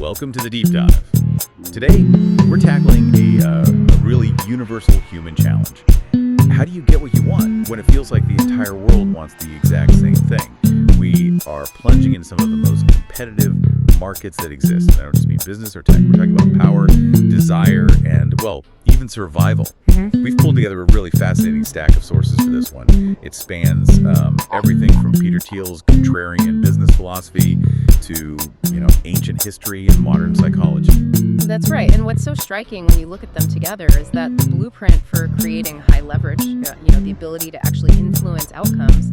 Welcome to the Deep Dive. Today, we're tackling a really universal human challenge. How do you get what you want when it feels like the entire world wants the exact same thing? We are plunging into some of the most competitive markets that exist. I don't just mean business or tech. We're talking about power, desire, and, well, even survival. We've pulled together a really fascinating stack of sources for this one. It spans everything from Peter Thiel's contrarian business philosophy to, ancient history and modern psychology. That's right. And what's so striking when you look at them together is that the blueprint for creating high leverage, the ability to actually influence outcomes,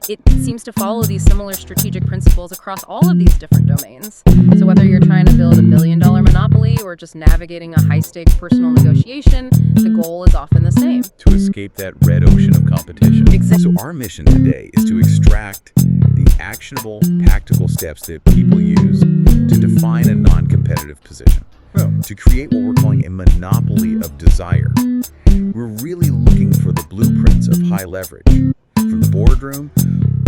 it seems to follow these similar strategic principles across all of these different domains. So whether you're trying to build $1 billion monopoly or just navigating a high-stakes personal negotiation, the goal is often the same. To escape that red ocean of competition. Exactly. So our mission today is to extract the actionable, tactical steps that people use to define a non-competitive position. To create what we're calling a monopoly of desire. We're really looking for the blueprints of high leverage, from the boardroom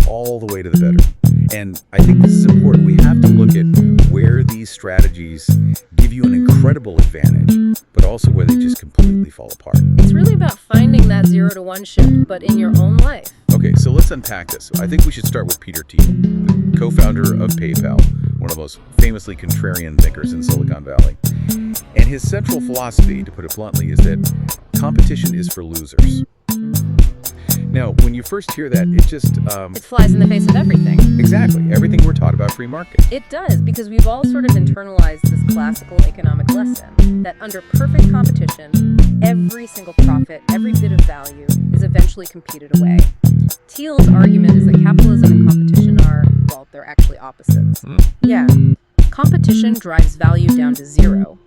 all the way to the bedroom. And I think this is important. We have to look at where these strategies give you an incredible advantage, but also where they just completely fall apart. It's really about finding that 0 to 1 shift, but in your own life. Okay, so let's unpack this. I think we should start with Peter Thiel, the co-founder of PayPal, one of the most famously contrarian thinkers in Silicon Valley. And his central philosophy, to put it bluntly, is that competition is for losers. Now, when you first hear that, it just... it flies in the face of everything. Exactly. Everything we're taught about free market. It does, because we've all sort of internalized this classical economic lesson that under perfect competition, every single profit, every bit of value is eventually competed away. Thiel's argument is that capitalism and competition are, well, they're actually opposites. Yeah. Competition drives value down to zero.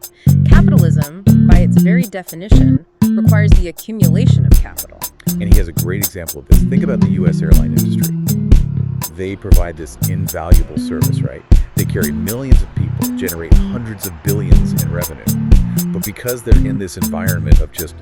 Capitalism, by its very definition, requires the accumulation of capital. And he has a great example of this. Think about the U.S. airline industry. They provide this invaluable service, right? They carry millions of people, generate hundreds of billions in revenue. But because they're in this environment of just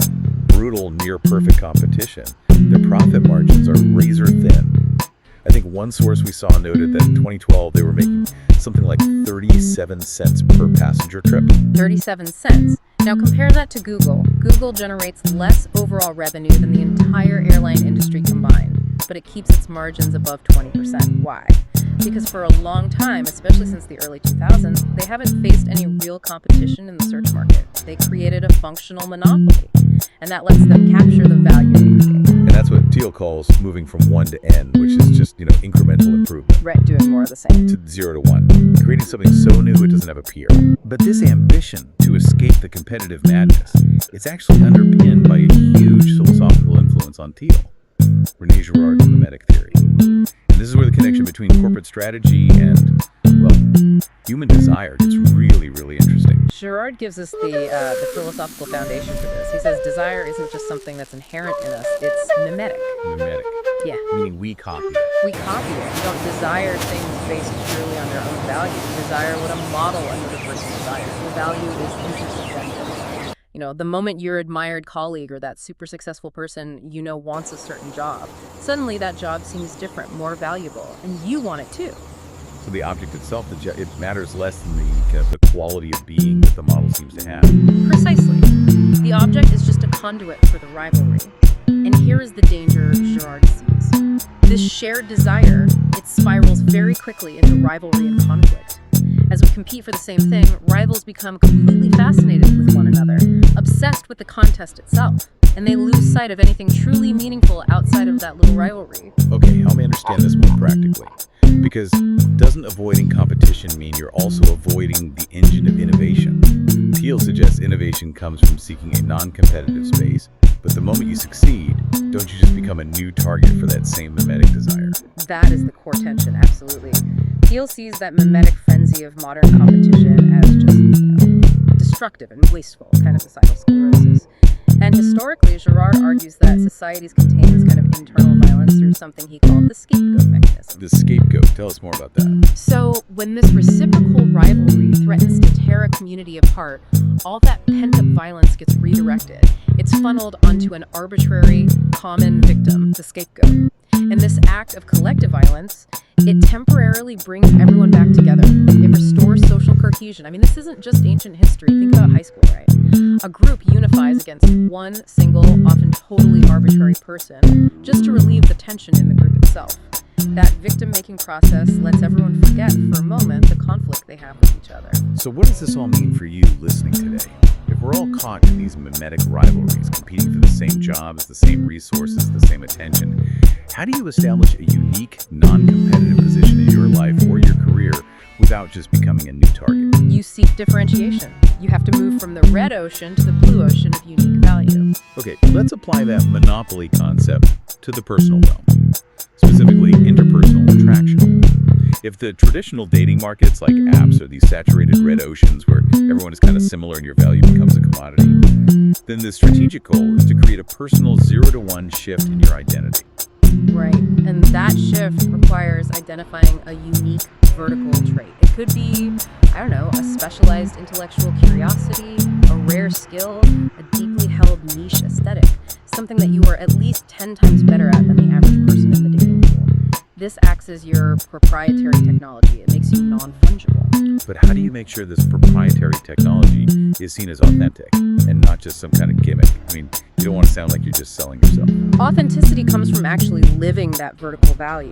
brutal, near-perfect competition, their profit margins are razor thin. I think one source we saw noted that in 2012, they were making something like 37 cents per passenger trip. 37 cents. Now compare that to Google. Google generates less overall revenue than the entire airline industry combined, but it keeps its margins above 20%. Why? Because for a long time, especially since the early 2000s, they haven't faced any real competition in the search market. They created a functional monopoly, and that lets them capture the value they create. And that's what Thiel calls moving from 1 to N, which is just, incremental improvement. Right, doing more of the same. To 0 to 1, creating something so new it doesn't have a peer. But this ambition to escape the competitive madness, it's actually underpinned by a huge philosophical influence on Thiel, René Girard's mimetic theory. And this is where the connection between corporate strategy and, human desire gets really, really interesting. Girard gives us the philosophical foundation for this. He says desire isn't just something that's inherent in us, it's mimetic. Mimetic. Yeah. Meaning we copy it. We copy it. We don't desire things based purely on their own value. We desire what a model another person desires. The value is intersubjective. The moment your admired colleague or that super successful person wants a certain job, suddenly that job seems different, more valuable, and you want it too. So the object itself, it matters less than the quality of being that the model seems to have. Precisely. The object is just a conduit for the rivalry. And here is the danger Girard sees. This shared desire, it spirals very quickly into rivalry and conflict. As we compete for the same thing, rivals become completely fascinated with one another, obsessed with the contest itself, and they lose sight of anything truly meaningful outside of that little rivalry. Okay, help me understand this more practically. Because doesn't avoiding competition mean you're also avoiding the engine of innovation? Thiel suggests innovation comes from seeking a non-competitive space, but the moment you succeed, don't you just become a new target for that same mimetic desire? That is the core tension, absolutely. Thiel sees that mimetic frenzy of modern competition as just destructive and wasteful, kind of societal sclerosis. And historically, Girard argues that societies contain this kind of internal violence through something he called the scapegoat mechanism. The scapegoat. Tell us more about that. So, when this reciprocal rivalry threatens to tear a community apart, all that pent-up violence gets redirected. It's funneled onto an arbitrary, common victim, the scapegoat. And this act of collective violence, It temporarily brings everyone back together. It restores social cohesion. I mean, this isn't just ancient history. Think about high school, right? A group unifies against one single, often totally arbitrary person just to relieve the tension in the group itself. That victim-making process lets everyone forget for a moment the conflict they have with each other. So what does this all mean for you listening today? If we're all caught in these mimetic rivalries, competing for the same jobs, the same resources, the same attention, how do you establish a unique, non-competitive position in your life or your career without just becoming a new target? You seek differentiation. You have to move from the red ocean to the blue ocean of unique value. Okay, let's apply that monopoly concept to the personal realm, specifically interpersonal attraction. If the traditional dating markets like apps are these saturated red oceans where everyone is kind of similar and your value becomes a commodity, then the strategic goal is to create a personal 0-to-1 shift in your identity. Right, and that shift requires identifying a unique vertical trait. It could be, I don't know, a specialized intellectual curiosity, a rare skill, a deeply held niche aesthetic, something that you are at least 10 times better at than the average person in the dating pool. This acts as your proprietary technology. It makes you non-fungible. But how do you make sure this proprietary technology is seen as authentic and not just some kind of gimmick? I mean, you don't want to sound like you're just selling yourself. Authenticity comes from actually living that vertical value.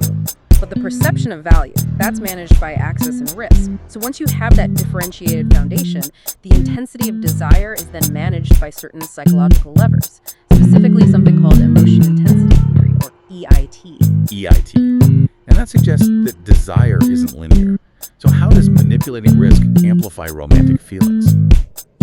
But the perception of value, that's managed by access and risk. So once you have that differentiated foundation, the intensity of desire is then managed by certain psychological levers, specifically something called emotion intensity theory, or EIT. EIT. And that suggests that desire isn't linear. So how does manipulating risk amplify romantic feelings?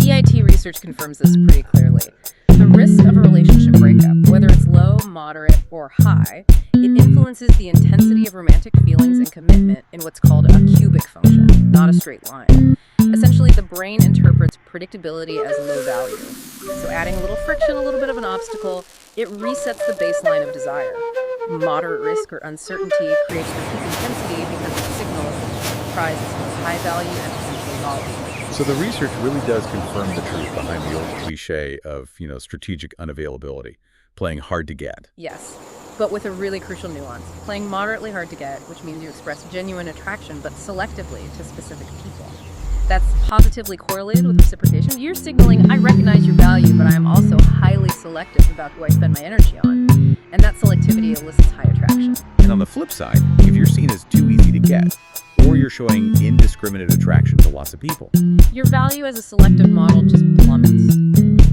EIT research confirms this pretty clearly. The risk of a relationship breakup, whether it's low, moderate, or high, it influences the intensity of romantic feelings and commitment in what's called a cubic function, not a straight line. Essentially, the brain interprets predictability as low value. So adding a little friction, a little bit of an obstacle, it resets the baseline of desire. Moderate risk or uncertainty creates the peak intensity because it signals that the prize is both high value and potentially volatile. So the research really does confirm the truth behind the old cliche of, strategic unavailability, playing hard to get. Yes, but with a really crucial nuance. Playing moderately hard to get, which means you express genuine attraction, but selectively to specific people. That's positively correlated with reciprocation. You're signaling, I recognize your value, but I am also highly selective about who I spend my energy on. And that selectivity elicits high attraction. And on the flip side, if you're seen as too easy to get, or you're showing indiscriminate attraction to lots of people, your value as a selective model just plummets.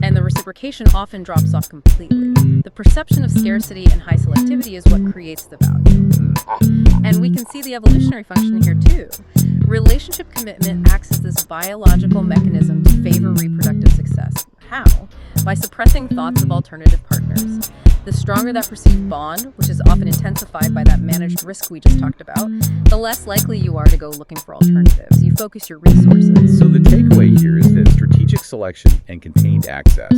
And the reciprocation often drops off completely. The perception of scarcity and high selectivity is what creates the value. And we can see the evolutionary function here too. Relationship commitment acts as this biological mechanism to favor reproductive success. How? By suppressing thoughts of alternative partners. The stronger that perceived bond, which is often intensified by that managed risk we just talked about, the less likely you are to go looking for alternatives. You focus your resources. So the takeaway here is that strategic selection and contained access,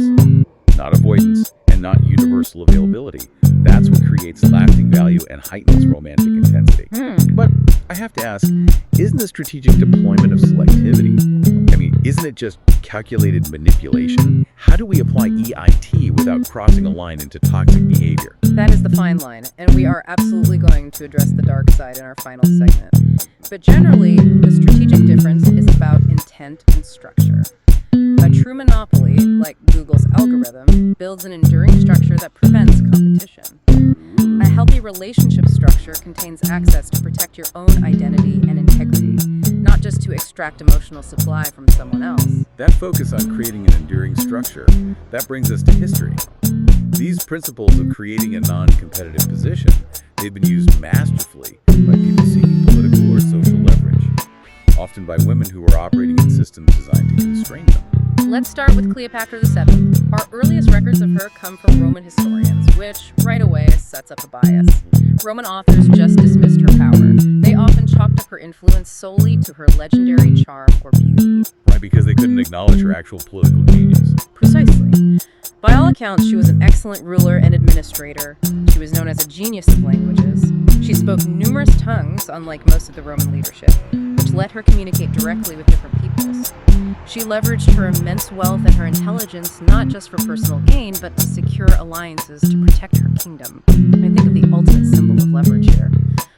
not avoidance and not universal availability, that's what creates lasting value and heightens romantic intensity. But I have to ask, isn't the strategic deployment of selectivity, isn't it just calculated manipulation? How do we apply EIT without crossing a line into toxic behavior? That is the fine line, and we are absolutely going to address the dark side in our final segment. But generally, the strategic difference is about intent and structure. A true monopoly, like Google's algorithm, builds an enduring structure that prevents competition. A healthy relationship structure contains access to protect your own identity and integrity, not just to extract emotional supply from someone else. That focus on creating an enduring structure, that brings us to history. These principles of creating a non-competitive position, they've been used masterfully by people seeking political or social leverage, often by women who are operating in systems designed to constrain them. Let's start with Cleopatra VII. Our earliest records of her come from Roman historians, which right away sets up a bias. Roman authors just dismissed her power. They often chalked up her influence solely to her legendary charm or beauty. Right, because they couldn't acknowledge her actual political genius. Precisely. By all accounts, she was an excellent ruler and administrator. She was known as a genius of languages. She spoke numerous tongues, unlike most of the Roman leadership, which let her communicate directly with different peoples. She leveraged her immense wealth and her intelligence not just for personal gain, but to secure alliances to protect her kingdom. I think of the ultimate symbol of leverage here.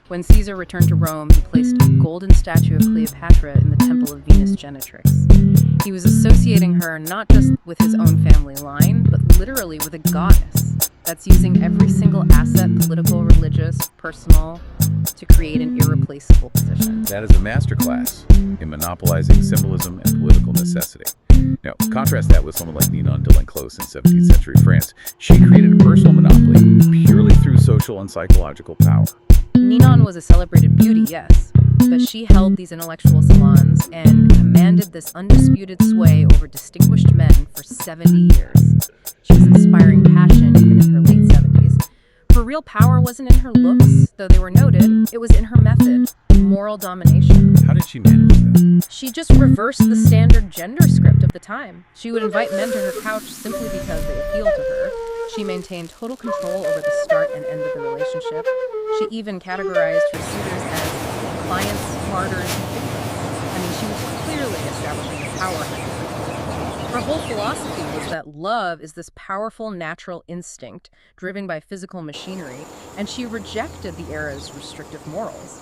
When Caesar returned to Rome, he placed a golden statue of Cleopatra in the temple of Venus Genetrix. He was associating her not just with his own family line, but literally with a goddess. That's using every single asset, political, religious, personal, to create an irreplaceable position. That is a masterclass in monopolizing symbolism and political necessity. Now, contrast that with someone like Ninon de L'Enclos in 17th century France. She created a personal monopoly purely through social and psychological power. Ninon was a celebrated beauty, yes, but she held these intellectual salons and commanded this undisputed sway over distinguished men for 70 years. She was inspiring passion even in her late 70s. Her real power wasn't in her looks, though they were noted. It was in her method, moral domination. How did she manage that? She just reversed the standard gender script of the time. She would invite men to her couch simply because they appealed to her. She maintained total control over the start and end of the relationship. She even categorized her suitors as clients, martyrs, and victims. I mean, she was clearly establishing a power dynamic. Her whole philosophy was that love is this powerful natural instinct driven by physical machinery, and she rejected the era's restrictive morals.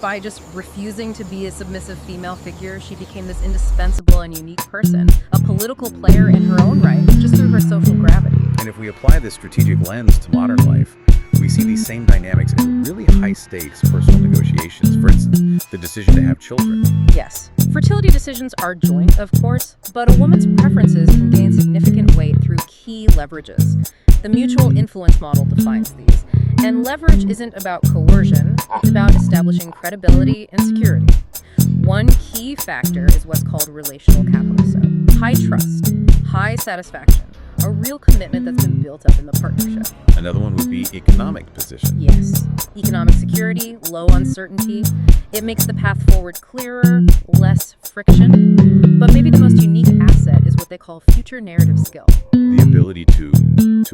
By just refusing to be a submissive female figure, she became this indispensable and unique person, a political player in her own right, just through her social gravity. And if we apply this strategic lens to modern life, we see these same dynamics in really high-stakes personal negotiations. For instance, the decision to have children. Yes, fertility decisions are joint, of course, but a woman's preferences can gain significant weight through key leverages. The mutual influence model defines these. And leverage isn't about coercion, it's about establishing credibility and security. One key factor is what's called relational capital. So, high trust, high satisfaction, a real commitment that's been built up in the partnership. Another one would be economic position. Yes, economic security, low uncertainty. It makes the path forward clearer, less friction. But maybe the most unique asset is what they call future narrative skill. The ability to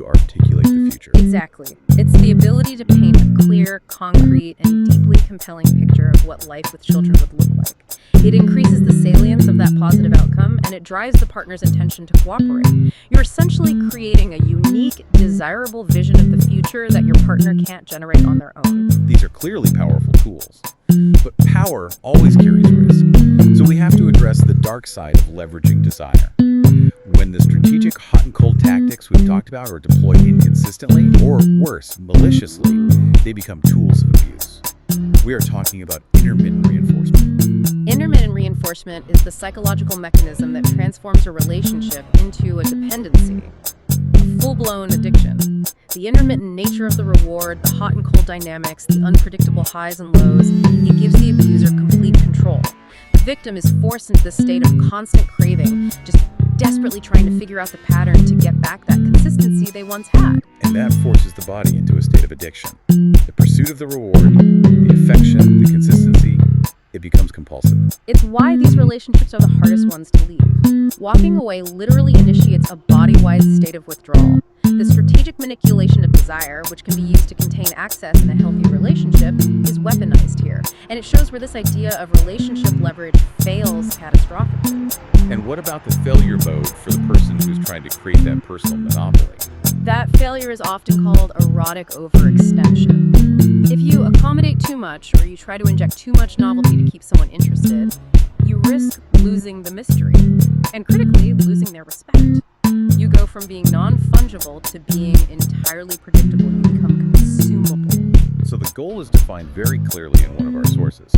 articulate the future. Exactly. It's the ability to paint a clear, concrete, and deeply compelling picture of what life with children would look like. It increases the salience of that positive outcome, and it drives the partner's intention to cooperate. You're essentially creating a unique, desirable vision of the future that your partner can't generate on their own. These are clearly powerful tools. But power always carries risk. So we have to address the dark side of leveraging desire. When the strategic hot and cold tactics we've talked about are deployed inconsistently, or worse, maliciously, they become tools of abuse. We are talking about intermittent reinforcement. Intermittent reinforcement is the psychological mechanism that transforms a relationship into a dependency, a full-blown addiction. The intermittent nature of the reward, the hot and cold dynamics, the unpredictable highs and lows, it gives the abuser complete control. The victim is forced into this state of constant craving, just desperately trying to figure out the pattern to get back that consistency they once had. And that forces the body into a state of addiction. The pursuit of the reward, the affection, the consistency, it becomes compulsive. It's why these relationships are the hardest ones to leave. Walking away literally initiates a body-wide state of withdrawal. The strategic manipulation of desire, which can be used to contain access in a healthy relationship, is weaponized here. And it shows where this idea of relationship leverage fails catastrophically. And what about the failure mode for the person who's trying to create that personal monopoly? That failure is often called erotic overextension. If you accommodate too much, or you try to inject too much novelty to keep someone interested, you risk losing the mystery, and critically, losing their respect. You go from being non-fungible to being entirely predictable. You become consumable. So the goal is defined very clearly in one of our sources.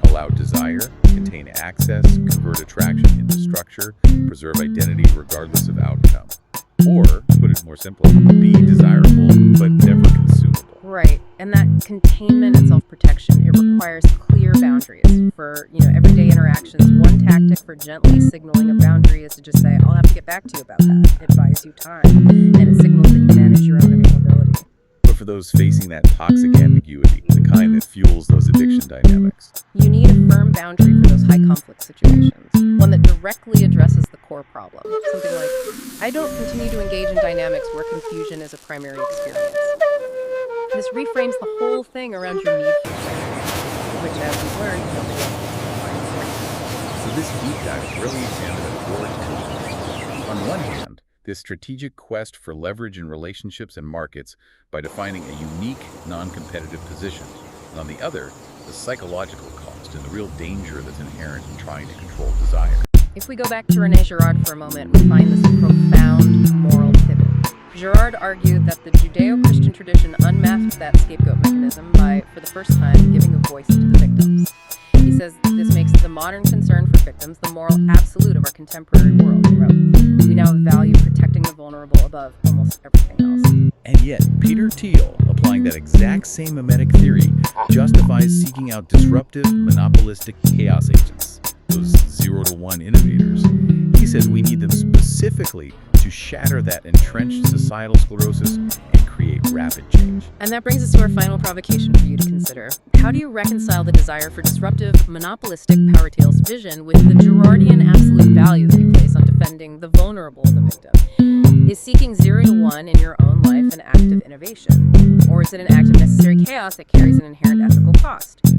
Allow desire, contain access, convert attraction into structure, preserve identity regardless of outcome. Or, to put it more simply, be desirable but never consumable. Right, and that containment and self-protection, it requires clear boundaries for, everyday interactions. One tactic for gently signaling a boundary is to just say, I'll have to get back to you about that. It buys you time, and it signals that you manage your own availability. But for those facing that toxic ambiguity, the kind that fuels those addiction dynamics, you need a firm boundary for those high-conflict situations, one that directly addresses the core problem. Something like, I don't continue to engage in dynamics where confusion is a primary experience. This reframes the whole thing around your need for clarity, which, as we've learned, nobody else can so this deep dive really examined a core tension. On one hand, this strategic quest for leverage in relationships and markets by defining a unique, non-competitive position. and on the other, the psychological cost and the real danger that's inherent in trying to control desire. If we go back to René Girard for a moment, we find this profound moral pivot. Girard argued that the Judeo-Christian tradition unmasked that scapegoat mechanism by, for the first time, giving a voice to the victims. He says this makes the modern concern for victims the moral absolute of our contemporary world, he wrote. We now value protecting the vulnerable above almost everything else. And yet, Peter Theil, applying that exact same mimetic theory, justifies seeking out disruptive, monopolistic chaos agents, those 0 to 1 innovators. He says we need them specifically to shatter that entrenched societal sclerosis and create rapid change. And that brings us to our final provocation for you to consider. How do you reconcile the desire for disruptive, monopolistic power tales vision with the Girardian absolute value that we place on defending the vulnerable, the victim? Is seeking 0 to 1 in your own life an act of innovation? Or is it an act of necessary chaos that carries an inherent ethical cost?